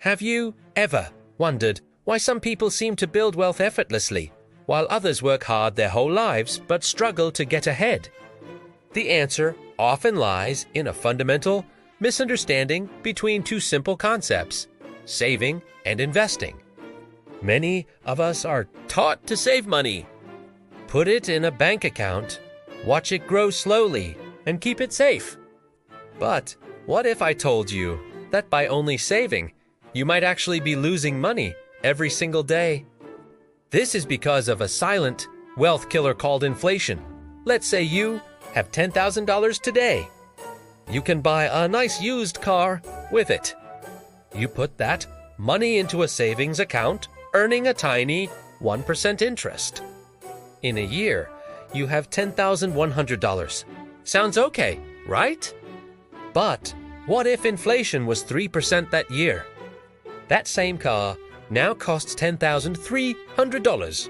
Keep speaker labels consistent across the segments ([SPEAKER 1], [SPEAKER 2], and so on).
[SPEAKER 1] Have you ever wondered why some people seem to build wealth effortlessly, while others work hard their whole lives but struggle to get ahead? The answer often lies in a fundamental misunderstanding between two simple concepts: saving and investing. Many of us are taught to save money. Put it in a bank account, watch it grow slowly, and keep it safe. But what if I told you that by only saving, you might actually be losing money every single day? This is because of a silent wealth killer called inflation. Let's say you have $10,000 today. You can buy a nice used car with it. You put that money into a savings account, earning a tiny 1% interest. In a year, you have $10,100. Sounds okay, right? But what if inflation was 3% that year? That same car now costs $10,300.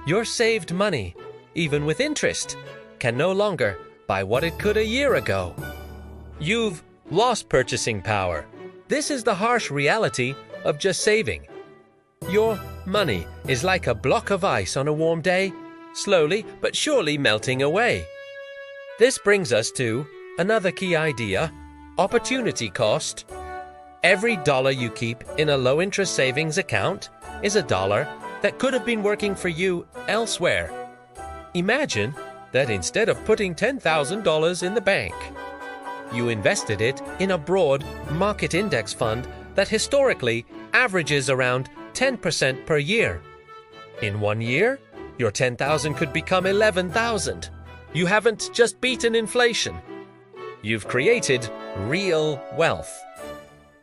[SPEAKER 1] Your saved money, even with interest, can no longer buy what it could a year ago. You've lost purchasing power. This is the harsh reality of just saving. Your money is like a block of ice on a warm day, slowly but surely melting away. This brings us to another key idea: opportunity cost. Every dollar you keep in a low-interest savings account is a dollar that could have been working for you elsewhere. Imagine that instead of putting $10,000 in the bank, you invested it in a broad market index fund that historically averages around 10% per year. In 1 year, your $10,000 could become $11,000. You haven't just beaten inflation. You've created real wealth.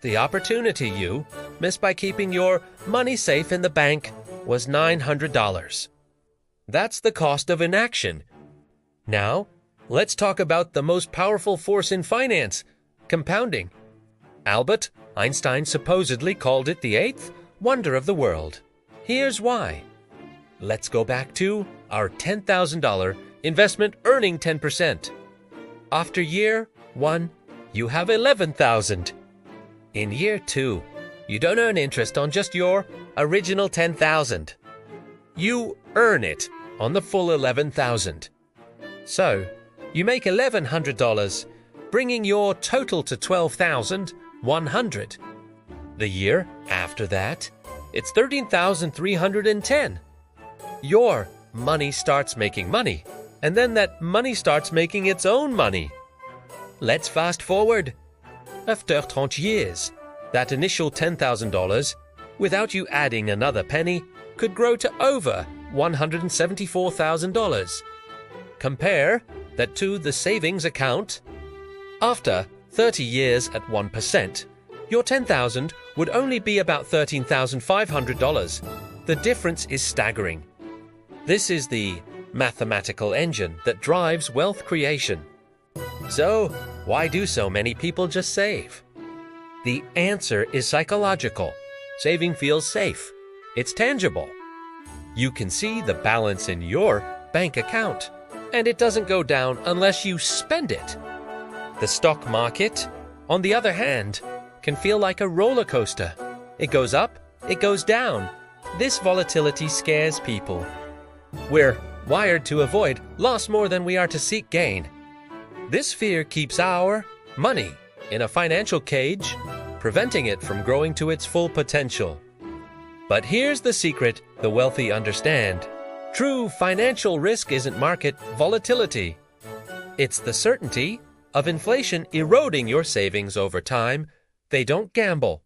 [SPEAKER 1] The opportunity you missed by keeping your money safe in the bank was $900. That's the cost of inaction. Now, let's talk about the most powerful force in finance: compounding. Albert Einstein supposedly called it the eighth wonder of the world. Here's why. Let's go back to our $10,000 investment earning 10%. After year 1, you have $11,000. In year 2, you don't earn interest on just your original $10,000. You earn it on the full $11,000. So, you make $1,100, bringing your total to $12,100. The year after that, it's $13,310. Your money starts making money, and then that money starts making its own money. Let's fast forward. After 30 years, that initial $10,000, without you adding another penny, could grow to over $174,000. Compare that to the savings account. After 30 years at 1%, your $10,000 would only be about $13,500. The difference is staggering. This is the mathematical engine that drives wealth creation. So, why do so many people just save? The answer is psychological. Saving feels safe. It's tangible. You can see the balance in your bank account, and it doesn't go down unless you spend it. The stock market, on the other hand, can feel like a roller coaster. It goes up, it goes down. This volatility scares people. We're wired to avoid loss more than we are to seek gain. This fear keeps our money in a financial cage, preventing it from growing to its full potential. But here's the secret the wealthy understand. True financial risk isn't market volatility. It's the certainty of inflation eroding your savings over time. They don't gamble.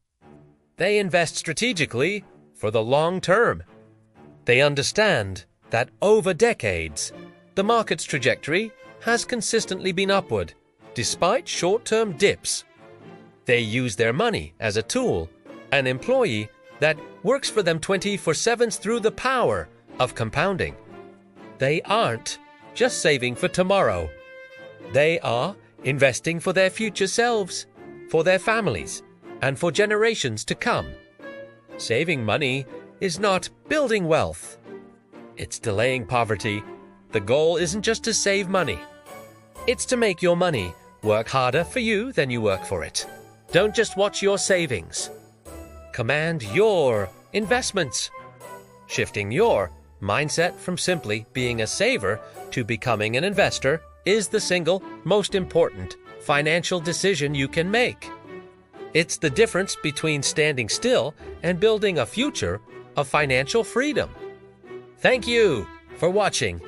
[SPEAKER 1] They invest strategically for the long term. They understand that over decades, the market's trajectory has consistently been upward, despite short-term dips. They use their money as a tool, an employee that works for them 24/7 through the power of compounding. They aren't just saving for tomorrow. They are investing for their future selves, for their families, and for generations to come. Saving money is not building wealth. It's delaying poverty. The goal isn't just to save money. It's to make your money work harder for you than you work for it. Don't just watch your savings. command your investments. Shifting your mindset from simply being a saver to becoming an investor is the single most important financial decision you can make. It's the difference between standing still and building a future of financial freedom. Thank you for watching.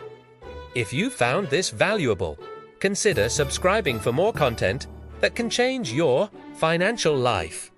[SPEAKER 1] If you found this valuable, consider subscribing for more content that can change your financial life.